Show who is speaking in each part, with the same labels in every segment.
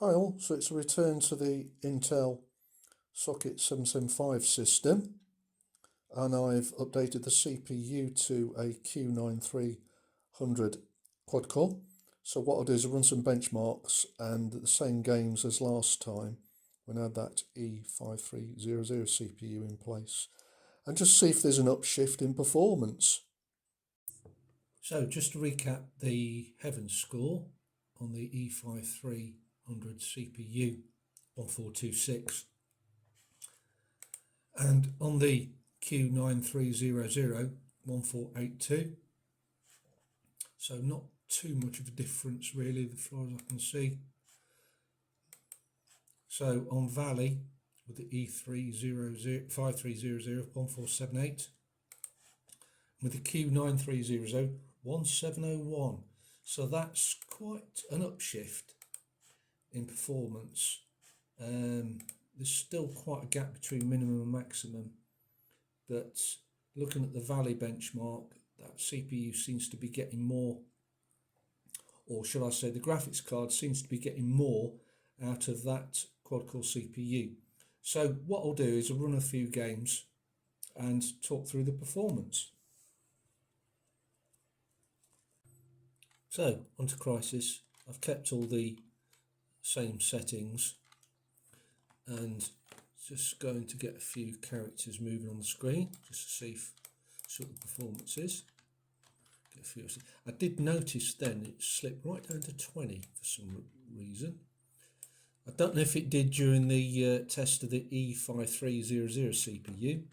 Speaker 1: Hi all, so it's a return to the Intel Socket 775 system, and I've updated the CPU to a Q9300 quad core. So what I'll do is I'll run some benchmarks and the same games as last time when I had that E5300 CPU in place, and just see if there's an upshift in performance.
Speaker 2: So just to recap the Heaven score on the E5300 CPU 1426 and on the Q9300 1482. So not too much of a difference really as far as I can see. So on Valley with the E5300 1478 with the Q9300 1701. So that's quite an upshift in performance. There's still quite a gap between minimum and maximum, but looking at the Valley benchmark, that CPU seems to be getting more, or should I say the graphics card seems to be getting more out of that quad-core CPU. So what I'll do is I'll run a few games and talk through the performance. So onto Crisis. I've kept all the same settings and just going to get a few characters moving on the screen just to see what the performance is. Get a few. I did notice then it slipped right down to 20 for some reason. I don't know if it did during the test of the E5300 CPU,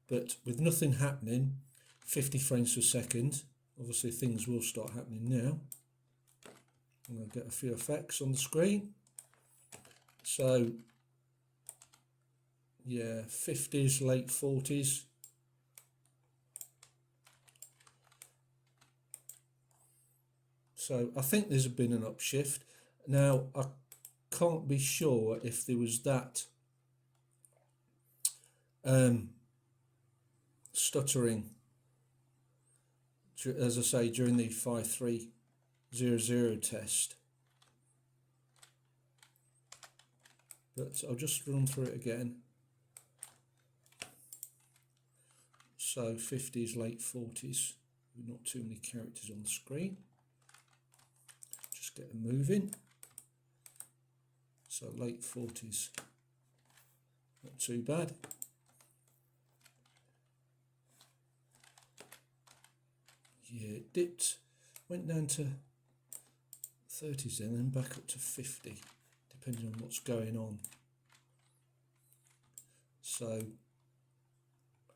Speaker 2: but with nothing happening, 50 frames per second, obviously things will start happening now. I'm going to get a few effects on the screen. So yeah, 50s, late 40s. So I think there's been an upshift. Now I can't be sure if there was that stuttering, as I say, during the 5300 test. But I'll just run through it again. So 50s, late 40s, not too many characters on the screen. Just get them moving. So late 40s, not too bad. Yeah, it dipped, went down to 30s then and back up to 50, depending on what's going on. So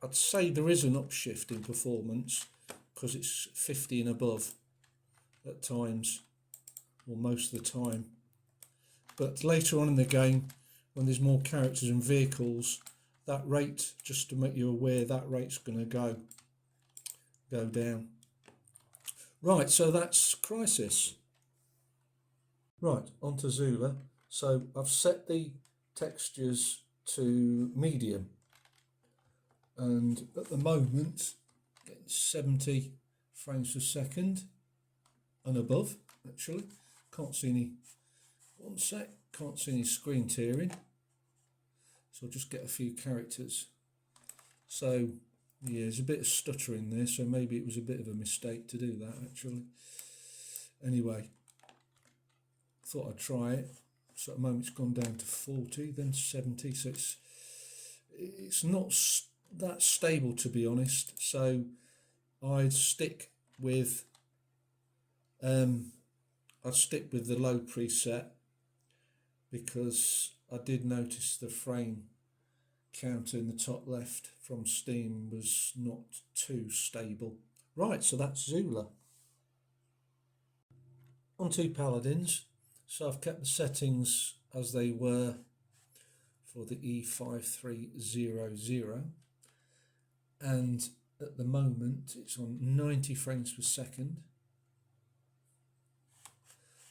Speaker 2: I'd say there is an upshift in performance because it's 50 and above at times, or most of the time. But later on in the game, when there's more characters and vehicles, that rate, just to make you aware, that rate's going to go down. Right, so that's Crisis. Right, on to Zula. So I've set the textures to medium, and at the moment getting 70 frames per second and above. Actually, can't see any. One sec, can't see any screen tearing. So I'll just get a few characters. So yeah, there's a bit of stuttering there, so maybe it was a bit of a mistake to do that actually. Anyway, thought I'd try it. So at the moment it's gone down to 40, then 70, so it's not that stable, to be honest. So I'd stick with the low preset, because I did notice the frame counter in the top left from Steam was not too stable. Right, so that's Zula. On to Paladins. So I've kept the settings as they were for the E5300, and at the moment it's on 90 frames per second.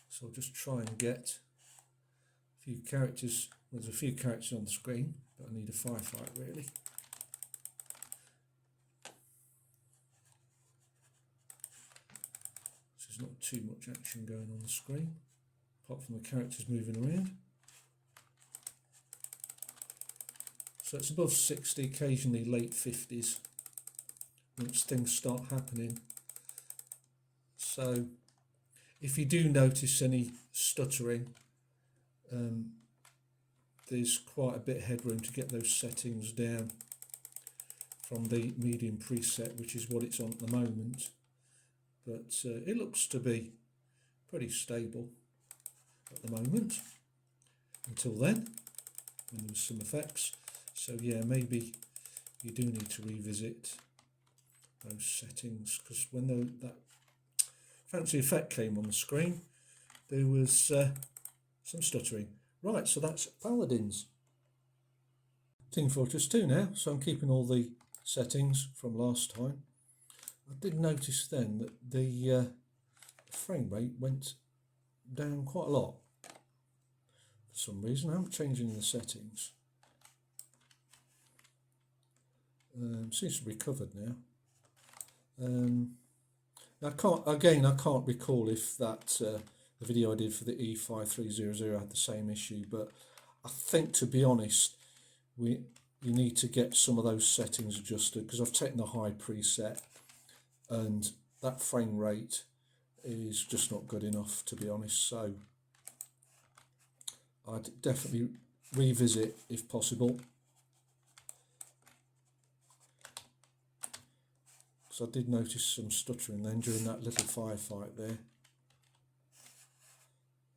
Speaker 2: So I'll just try and get a few characters. There's a few characters on the screen, but I need a firefight really. So there's not too much action going on the screen. apart from the characters moving around. So it's above 60, occasionally late 50s once things start happening. So if you do notice any stuttering, there's quite a bit of headroom to get those settings down from the medium preset, which is what it's on at the moment. But it looks to be pretty stable at the moment until then, when there's some effects. So yeah, maybe you do need to revisit those settings, because when that fancy effect came on the screen, there was some stuttering. Right, so that's Paladins. Team Fortress 2 now, so I'm keeping all the settings from last time. I did notice then that the frame rate went down quite a lot for some reason. I'm changing the settings. Seems to be recovered now. I can't recall if that the video I did for the E5300 had the same issue, but I think, to be honest, you need to get some of those settings adjusted, because I've taken the high preset and that frame rate is just not good enough, to be honest. So I'd definitely revisit if possible, because I did notice some stuttering then during that little firefight there.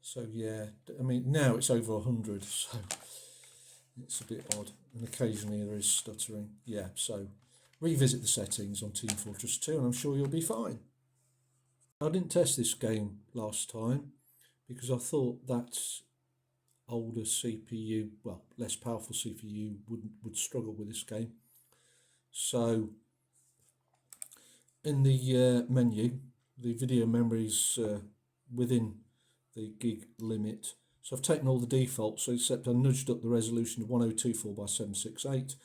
Speaker 2: So yeah, I mean, now it's over 100, so it's a bit odd, and occasionally there is stuttering. Yeah, so revisit the settings on Team Fortress 2 and I'm sure you'll be fine. I didn't test this game last time because I thought that older CPU, well, less powerful CPU would struggle with this game. So in the menu, the video memory is within the gig limit. So I've taken all the defaults, so except I nudged up the resolution to 1024 by 768,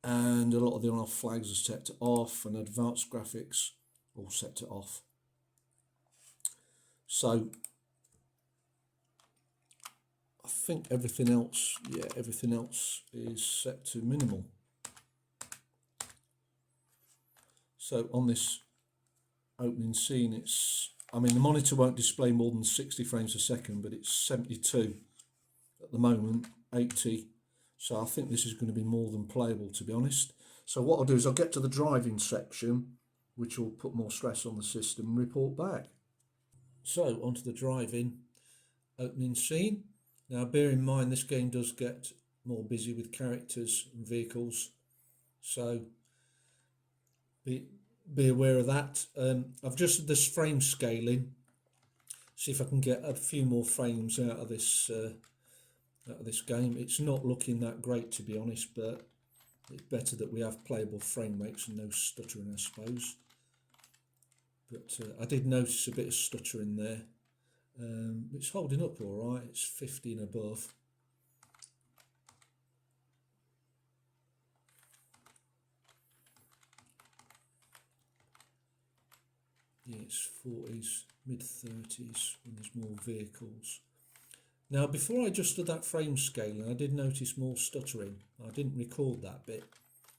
Speaker 2: and a lot of the on-off flags are set to off, and advanced graphics all set to off. So I think everything else is set to minimal. So on this opening scene, I mean, the monitor won't display more than 60 frames a second, but it's 72 at the moment, 80. So I think this is going to be more than playable, to be honest. So what I'll do is I'll get to the driving section, which will put more stress on the system, and report back. So onto the driving opening scene. Now bear in mind this game does get more busy with characters and vehicles, so be aware of that. I've adjusted this frame scaling, see if I can get a few more frames out of this game. It's not looking that great, to be honest, but it's better that we have playable frame rates and no stuttering, I suppose. But I did notice a bit of stuttering there. It's holding up all right. It's 50 and above. Yeah, it's 40s, mid-30s when there's more vehicles. Now, before I adjusted that frame scaling, I did notice more stuttering. I didn't record that bit.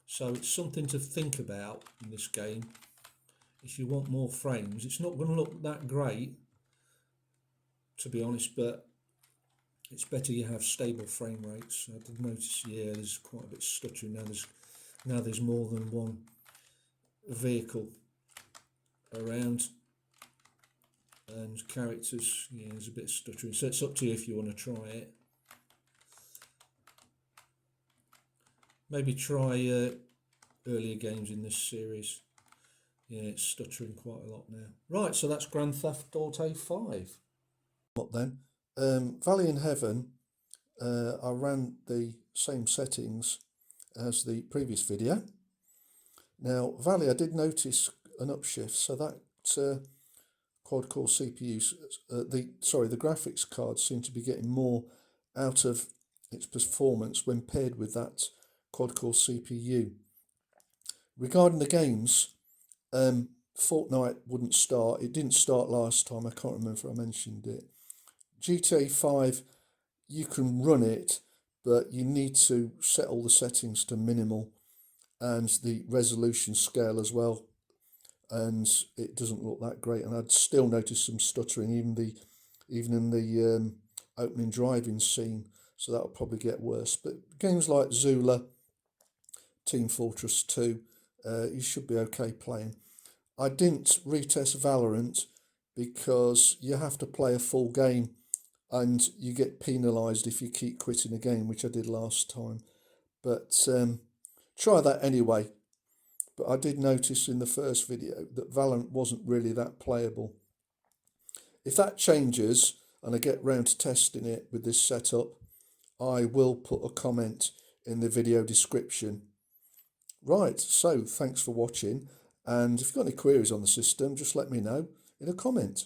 Speaker 2: So it's something to think about in this game. If you want more frames, it's not going to look that great, to be honest, but it's better you have stable frame rates. I did notice, yeah, there's quite a bit of stuttering. Now there's more than one vehicle around, and characters, yeah, there's a bit of stuttering. So it's up to you if you want to try it. Maybe try earlier games in this series. Yeah, it's stuttering quite a lot now. Right, so that's Grand Theft Auto 5.
Speaker 1: What then? Valley in Heaven, I ran the same settings as the previous video. Now, Valley, I did notice an upshift, so that quad-core CPU, the graphics card seemed to be getting more out of its performance when paired with that quad-core CPU. Regarding the games, Fortnite wouldn't start. It didn't start last time. I can't remember if I mentioned it. GTA 5, you can run it, but you need to set all the settings to minimal and the resolution scale as well. And it doesn't look that great. And I'd still notice some stuttering, even in the opening driving scene. So that'll probably get worse. But games like Zula, Team Fortress 2, you should be okay playing. I didn't retest Valorant because you have to play a full game and you get penalised if you keep quitting a game, which I did last time. But try that anyway. But I did notice in the first video that Valorant wasn't really that playable. If that changes and I get round to testing it with this setup, I will put a comment in the video description. Right, so thanks for watching, and if you've got any queries on the system, just let me know in a comment.